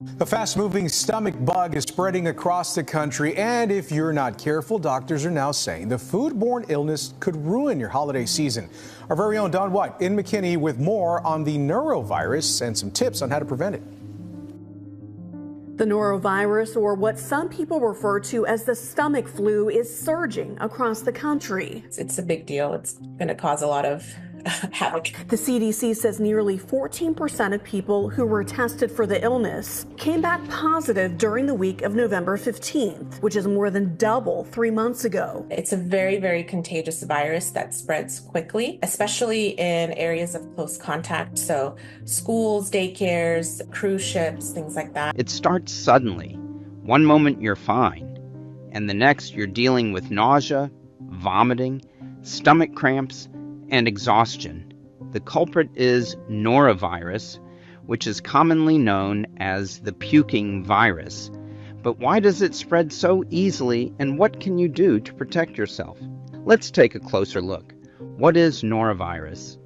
The fast-moving stomach bug is spreading across the country, and if you're not careful, doctors are now saying the foodborne illness could ruin your holiday season. Our very own Don White in McKinney with more on the norovirus and some tips on how to prevent it. The norovirus, or what some people refer to as the stomach flu, is surging across the country. It's a big deal. It's going to cause a lot of havoc. The CDC says nearly 14% of people who were tested for the illness came back positive during the week of November 15th, which is more than double 3 months ago. It's a very, very contagious virus that spreads quickly, especially in areas of close contact. So schools, daycares, cruise ships, things like that. It starts suddenly. One moment you're fine, and the next you're dealing with nausea, vomiting, stomach cramps, and exhaustion. The culprit is norovirus, which is commonly known as the puking virus. But why does it spread so easily, and what can you do to protect yourself? Let's take a closer look. What is norovirus?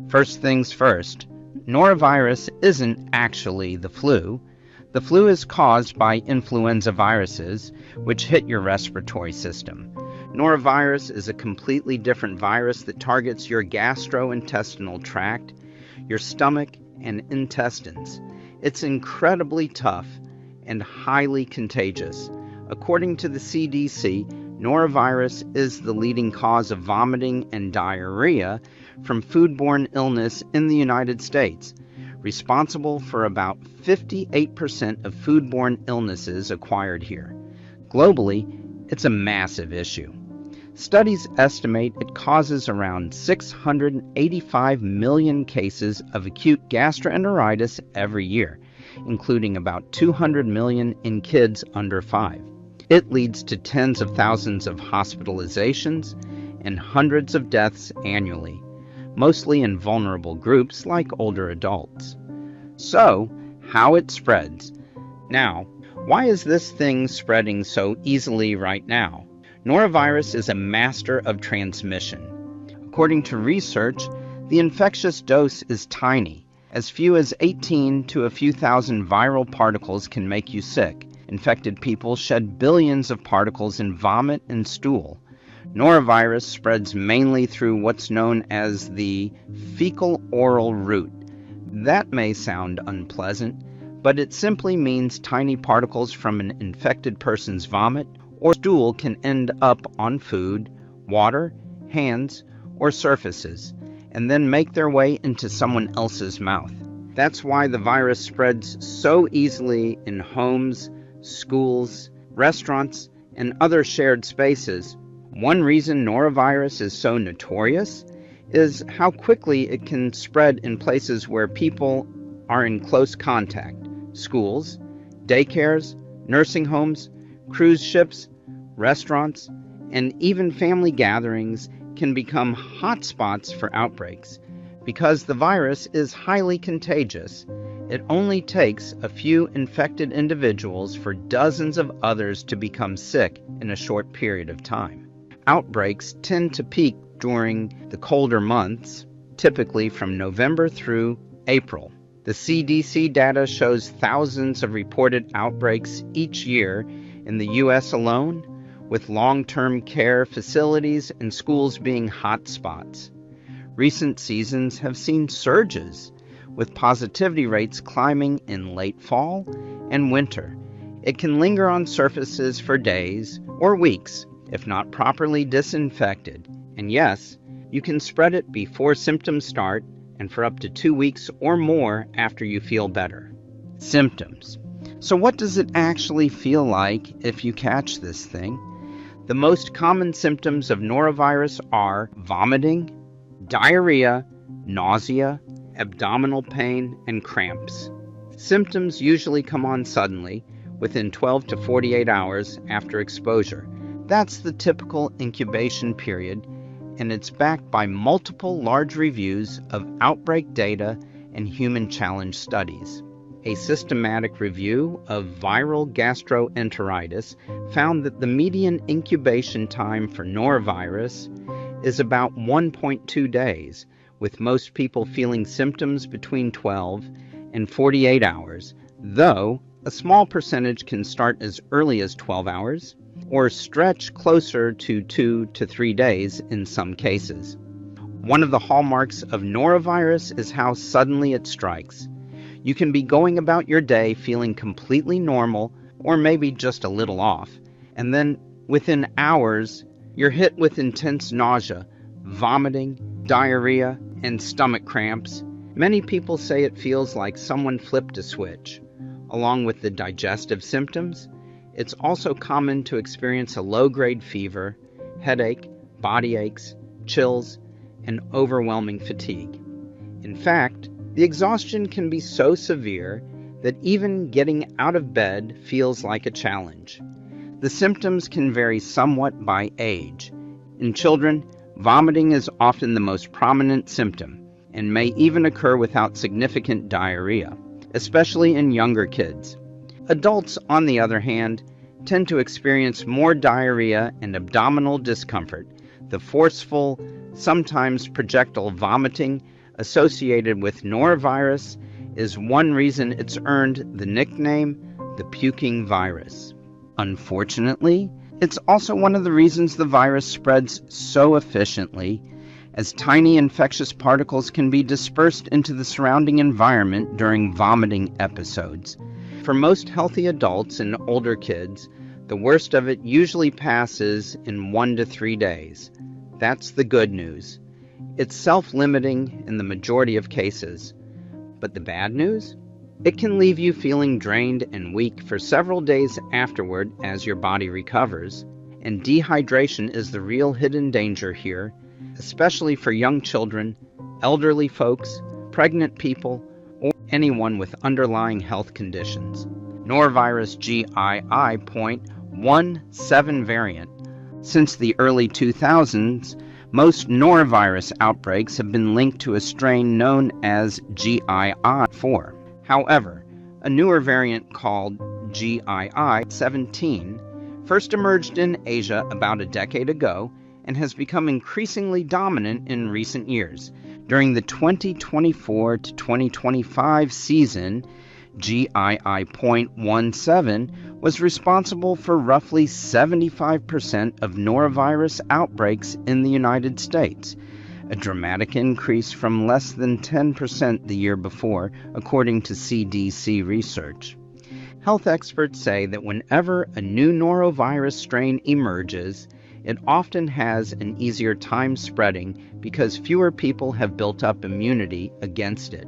First things first, norovirus isn't actually the flu. The flu is caused by influenza viruses, which hit your respiratory system. Norovirus is a completely different virus that targets your gastrointestinal tract, your stomach, and intestines. It's incredibly tough and highly contagious. According to the CDC, norovirus is the leading cause of vomiting and diarrhea from foodborne illness in the United States, responsible for about 58% of foodborne illnesses acquired here. Globally, it's a massive issue. Studies estimate it causes around 685 million cases of acute gastroenteritis every year, including about 200 million in kids under 5. It leads to tens of thousands of hospitalizations and hundreds of deaths annually, mostly in vulnerable groups like older adults. So, how it spreads. Now, why is this thing spreading so easily right now? Norovirus is a master of transmission. According to research, the infectious dose is tiny. As few as 18 to a few thousand viral particles can make you sick. Infected people shed billions of particles in vomit and stool. Norovirus spreads mainly through what's known as the fecal-oral route. That may sound unpleasant, but it simply means tiny particles from an infected person's vomit or stool can end up on food, water, hands, or surfaces, and then make their way into someone else's mouth. That's why the virus spreads so easily in homes, schools, restaurants, and other shared spaces. One reason norovirus is so notorious is how quickly it can spread in places where people are in close contact. Schools, daycares, nursing homes, cruise ships, restaurants, and even family gatherings can become hotspots for outbreaks. Because the virus is highly contagious, it only takes a few infected individuals for dozens of others to become sick in a short period of time. Outbreaks tend to peak during the colder months, typically from November through April. The CDC data shows thousands of reported outbreaks each year in the U.S. alone, with long-term care facilities and schools being hotspots. Recent seasons have seen surges, with positivity rates climbing in late fall and winter. It can linger on surfaces for days or weeks if not properly disinfected. And yes, you can spread it before symptoms start and for up to 2 weeks or more after you feel better. Symptoms. So what does it actually feel like if you catch this thing? The most common symptoms of norovirus are vomiting, diarrhea, nausea, abdominal pain, and cramps. Symptoms usually come on suddenly, within 12 to 48 hours after exposure. That's the typical incubation period, and it's backed by multiple large reviews of outbreak data and human challenge studies. A systematic review of viral gastroenteritis found that the median incubation time for norovirus is about 1.2 days, with most people feeling symptoms between 12 and 48 hours, though A small percentage can start as early as 12 hours or stretch closer to 2 to 3 days in some cases. One of the hallmarks of norovirus is how suddenly it strikes. You can be going about your day feeling completely normal or maybe just a little off, and then within hours, you're hit with intense nausea, vomiting, diarrhea, and stomach cramps. Many people say it feels like someone flipped a switch. Along with the digestive symptoms, it's also common to experience a low-grade fever, headache, body aches, chills, and overwhelming fatigue. In fact, the exhaustion can be so severe that even getting out of bed feels like a challenge. The symptoms can vary somewhat by age. In children, vomiting is often the most prominent symptom and may even occur without significant diarrhea, especially in younger kids. Adults, on the other hand, tend to experience more diarrhea and abdominal discomfort. The forceful, sometimes projectile vomiting associated with norovirus is one reason it's earned the nickname the puking virus. Unfortunately, it's also one of the reasons the virus spreads so efficiently, as tiny infectious particles can be dispersed into the surrounding environment during vomiting episodes. For most healthy adults and older kids, the worst of it usually passes in 1 to 3 days. That's the good news. It's self-limiting in the majority of cases. But the bad news? It can leave you feeling drained and weak for several days afterward as your body recovers, and dehydration is the real hidden danger here, especially for young children, elderly folks, pregnant people, or anyone with underlying health conditions. Norovirus GI.17 Variant. Since the early 2000s, most norovirus outbreaks have been linked to a strain known as GI.4. However, a newer variant called GI.17 first emerged in Asia about a decade ago and has become increasingly dominant in recent years. During the 2024 to 2025 season, GI.17 was responsible for roughly 75% of norovirus outbreaks in the United States, a dramatic increase from less than 10% the year before, according to CDC research. Health experts say that whenever a new norovirus strain emerges, it often has an easier time spreading because fewer people have built up immunity against it.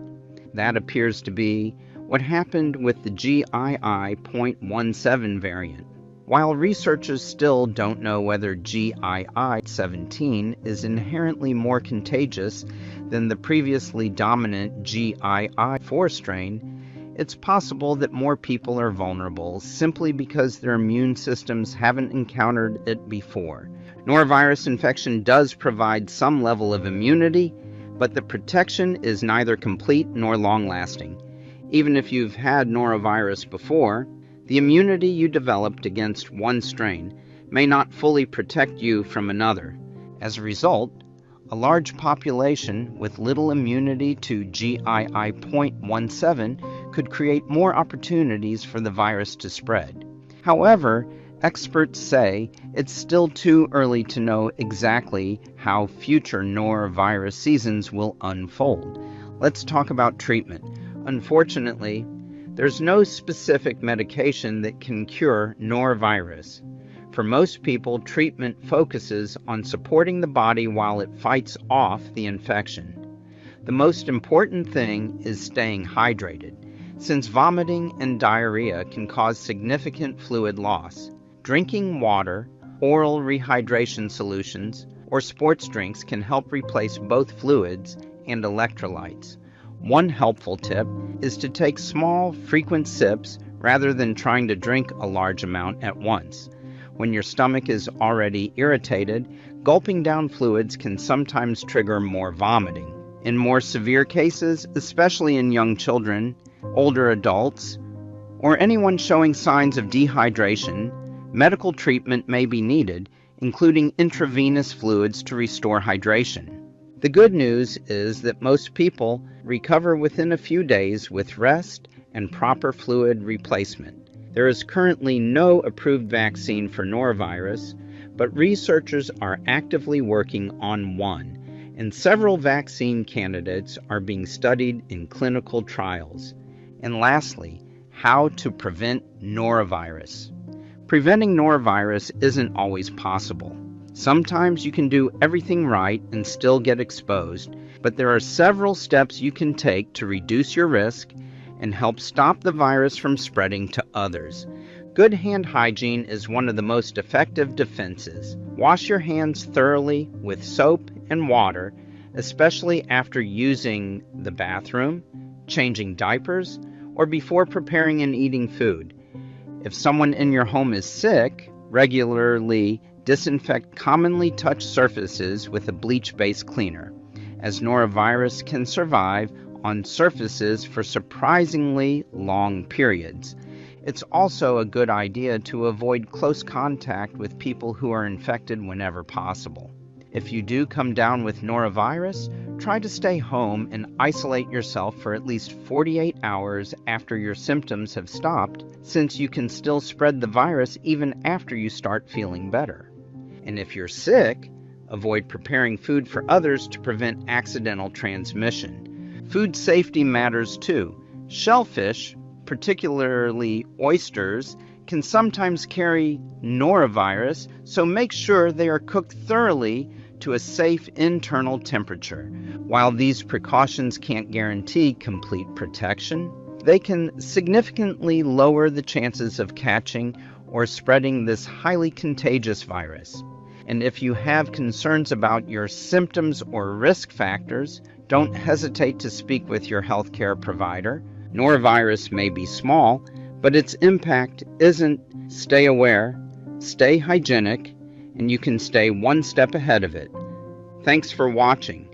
That appears to be what happened with the GI.17 variant. While researchers still don't know whether GI.17 is inherently more contagious than the previously dominant GI.4 strain, it's possible that more people are vulnerable simply because their immune systems haven't encountered it before. Norovirus infection does provide some level of immunity, but the protection is neither complete nor long-lasting. Even if you've had norovirus before, the immunity you developed against one strain may not fully protect you from another. As a result, a large population with little immunity to GI.17 could create more opportunities for the virus to spread. However, experts say it's still too early to know exactly how future norovirus seasons will unfold. Let's talk about treatment. Unfortunately, there's no specific medication that can cure norovirus. For most people, treatment focuses on supporting the body while it fights off the infection. The most important thing is staying hydrated, since vomiting and diarrhea can cause significant fluid loss. Drinking water, oral rehydration solutions, or sports drinks can help replace both fluids and electrolytes. One helpful tip is to take small, frequent sips rather than trying to drink a large amount at once. When your stomach is already irritated, gulping down fluids can sometimes trigger more vomiting. In more severe cases, especially in young children, older adults, or anyone showing signs of dehydration, medical treatment may be needed, including intravenous fluids to restore hydration. The good news is that most people recover within a few days with rest and proper fluid replacement. There is currently no approved vaccine for norovirus, but researchers are actively working on one, and several vaccine candidates are being studied in clinical trials. And lastly, how to prevent norovirus. Preventing norovirus isn't always possible. Sometimes you can do everything right and still get exposed, but there are several steps you can take to reduce your risk and help stop the virus from spreading to others. Good hand hygiene is one of the most effective defenses. Wash your hands thoroughly with soap and water, especially after using the bathroom, changing diapers, or before preparing and eating food. If someone in your home is sick, regularly disinfect commonly touched surfaces with a bleach-based cleaner, as norovirus can survive on surfaces for surprisingly long periods. It's also a good idea to avoid close contact with people who are infected whenever possible. If you do come down with norovirus, try to stay home and isolate yourself for at least 48 hours after your symptoms have stopped, since you can still spread the virus even after you start feeling better. And if you're sick, avoid preparing food for others to prevent accidental transmission. Food safety matters too. Shellfish, particularly oysters, can sometimes carry norovirus, so make sure they are cooked thoroughly to a safe internal temperature. While these precautions can't guarantee complete protection, they can significantly lower the chances of catching or spreading this highly contagious virus. And if you have concerns about your symptoms or risk factors, don't hesitate to speak with your healthcare provider. Norovirus may be small, but its impact isn't. Stay aware, stay hygienic, and you can stay one step ahead of it. Thanks for watching.